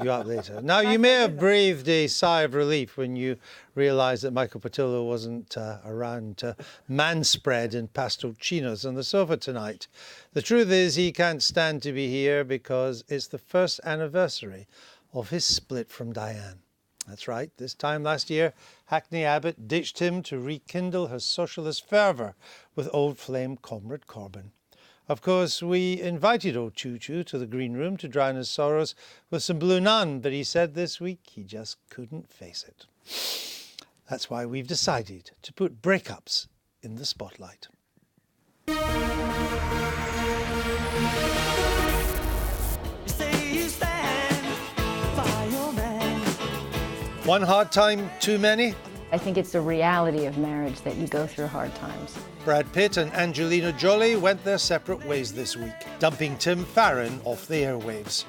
You up later. Now, you may have breathed a sigh of relief when you realised that Michael Portillo wasn't around to manspread in pastel chinos on the sofa tonight. The truth is he can't stand to be here because it's the first anniversary of his split from Diane. That's right, this time last year, Hackney Abbott ditched him to rekindle her socialist fervour with old flame Comrade Corbyn. Of course, we invited old Choo Choo to the green room to drown his sorrows with some Blue Nun, but he said this week he just couldn't face it. That's why we've decided to put breakups in the spotlight. One hard time too many? I think it's the reality of marriage that you go through hard times. Brad Pitt and Angelina Jolie went their separate ways this week, dumping Tim Farron off the airwaves.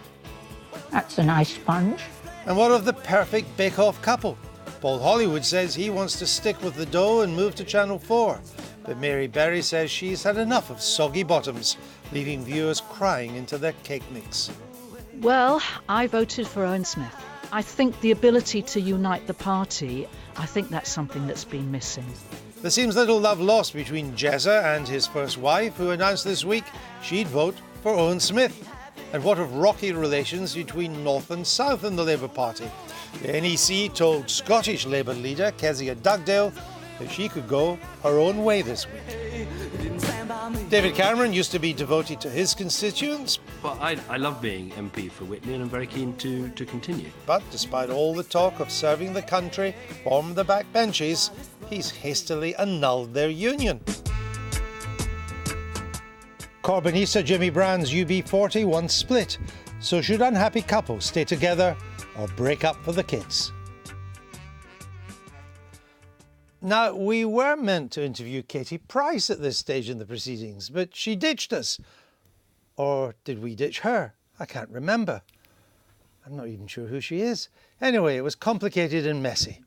That's a nice sponge. And what of the perfect bake-off couple? Paul Hollywood says he wants to stick with the dough and move to Channel 4. But Mary Berry says she's had enough of soggy bottoms, leaving viewers crying into their cake mix. Well, I voted for Owen Smith. I think the ability to unite the party, I think that's something that's been missing. There seems little love lost between Jezza and his first wife, who announced this week she'd vote for Owen Smith. And what of rocky relations between North and South in the Labour Party? The NEC told Scottish Labour leader Kezia Dugdale that she could go her own way this week. David Cameron used to be devoted to his constituents. Well, I love being MP for Witney and I'm very keen to continue. But despite all the talk of serving the country from the backbenches, he's hastily annulled their union. Corbynista Jimmy Brown's UB40 once split. So should unhappy couples stay together or break up for the kids? Now, we were meant to interview Katie Price at this stage in the proceedings, but she ditched us. Or did we ditch her? I can't remember. I'm not even sure who she is. Anyway, it was complicated and messy.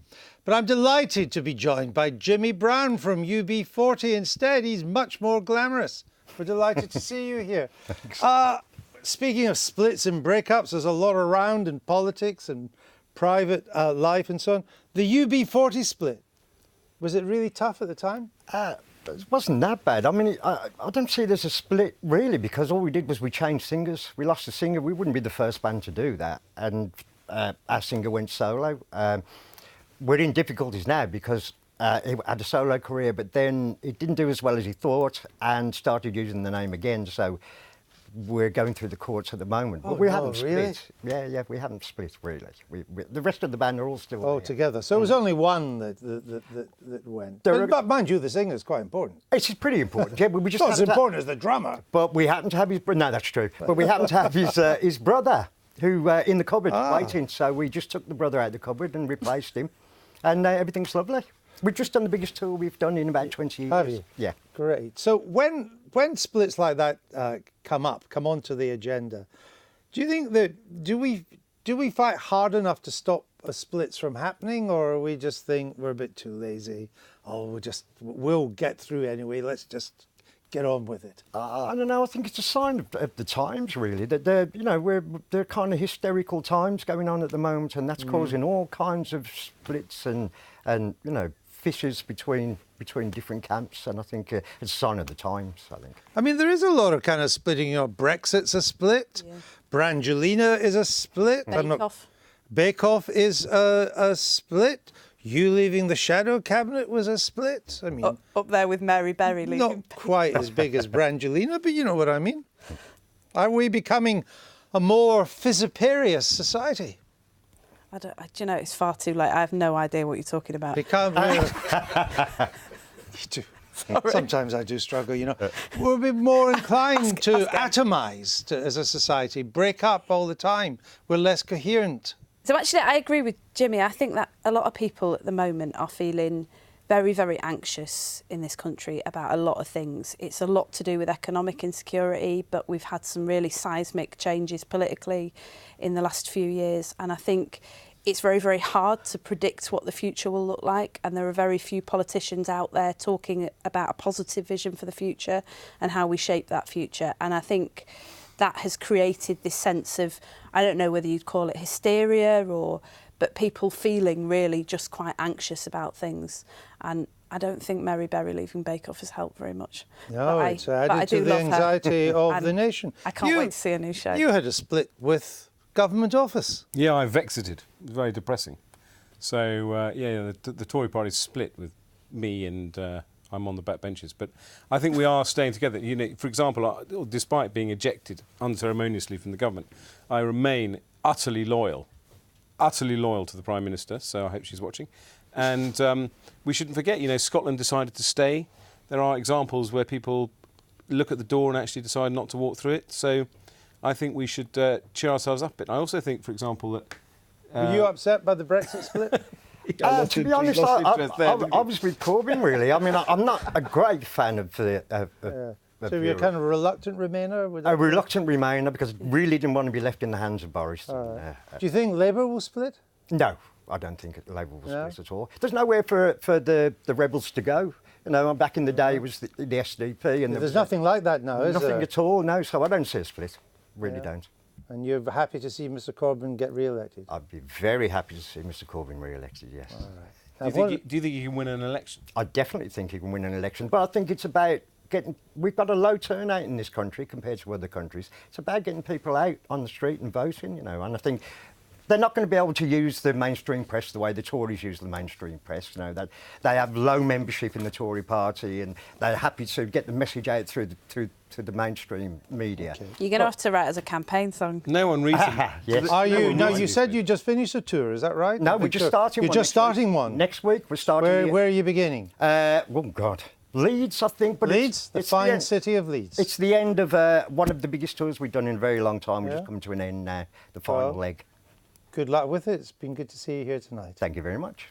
But I'm delighted to be joined by Jimmy Brown from UB40 instead. He's much more glamorous. We're delighted to see you here. Speaking of splits and breakups, there's a lot around in politics and private life and so on. The UB40 split. Was it really tough at the time? It wasn't that bad. I mean, I don't see it as a split, really, because all we did was we changed singers. We lost a singer. We wouldn't be the first band to do that. And our singer went solo. We're in difficulties now because he had a solo career, but then it didn't do as well as he thought and started using the name again. So we're going through the courts at the moment. But we haven't split. Really? Yeah, we haven't split, really. The rest of the band are all still there. Together. So it was only one that went. But mind you, the singer is quite important. It's pretty important. Yeah, we just not as important as the drummer. But we happen to have his... No, that's true. But we happen to have his brother, who in the cupboard waiting. So we just took the brother out of the cupboard and replaced him. And everything's lovely. We've just done the biggest tour we've done in about 20 years. Have you? Yeah. Great. So when splits like that come onto the agenda, do you think that do we fight hard enough to stop splits from happening, or we just think we're a bit too lazy? Oh, we'll get through anyway. Let's just get on with it. I don't know. I think it's a sign of the times, really. That they're kind of hysterical times going on at the moment, and that's causing all kinds of splits and fissures between different camps, and I think it's a sign of the times, I think. I mean, there is a lot of kind of splitting. Brexit's a split. Yeah. Brangelina is a split. Bake-Off is a split. You leaving the shadow cabinet was a split. I mean, up there with Mary Berry leaving. Not quite as big as Brangelina, but you know what I mean. Are we becoming a more fizziparious society? Do you know, it's far too late. I have no idea what you're talking about. You do. Sometimes I do struggle, We'll be more inclined to atomise as a society, break up all the time. We're less coherent. So actually, I agree with Jimmy. I think that a lot of people at the moment are feeling very, very anxious in this country about a lot of things. It's a lot to do with economic insecurity, but we've had some really seismic changes politically in the last few years. And I think it's very, very hard to predict what the future will look like. And there are very few politicians out there talking about a positive vision for the future and how we shape that future. And I think that has created this sense of, I don't know whether you'd call it hysteria but people feeling really just quite anxious about things. And I don't think Mary Berry leaving Bake Off has helped very much. No, it's added to the anxiety of the nation. I can't wait to see a new show. You had a split with government office. Yeah, I've exited. Very depressing. So, the Tory party's split with me and I'm on the back benches. But I think we are staying together. You know, for example, despite being ejected unceremoniously from the government, I remain utterly loyal to the Prime Minister, so I hope she's watching. And we shouldn't forget, you know, Scotland decided to stay. There are examples where people look at the door and actually decide not to walk through it. So I think we should cheer ourselves up a bit. I also think, for example, that... Were you upset by the Brexit split? To be honest, I was with Corbyn, really. I mean, I'm not a great fan of the... So you're kind of a reluctant Remainer? A reluctant Remainer, because I really didn't want to be left in the hands of Boris. Do you think Labour will split? No, I don't think Labour will split at all. There's nowhere for the rebels to go. You know, back in the day it was the SDP. And there's nothing like that now, is there? Nothing at all, no. So I don't see a split. Really don't. And you're happy to see Mr Corbyn get re-elected? I'd be very happy to see Mr Corbyn re-elected, yes. All right. Do you think he can win an election? I definitely think he can win an election, but I think it's about we've got a low turnout in this country compared to other countries. It's about getting people out on the street and voting, you know, and I think they're not going to be able to use the mainstream press the way the Tories use the mainstream press. You know, that they have low membership in the Tory party, and they're happy to get the message out through the mainstream media. Okay. You're going to have to write as a campaign song. No one reads it. Yes. Are you? No, you said you just finished a tour. Is that right? No, we're just starting. You're just starting one next week. We're starting. Where are you beginning? Oh God. Leeds, I think. But Leeds, the fine city of Leeds. It's the end of one of the biggest tours we've done in a very long time. We're just coming to an end now, the final leg. Good luck with it. It's been good to see you here tonight. Thank you very much.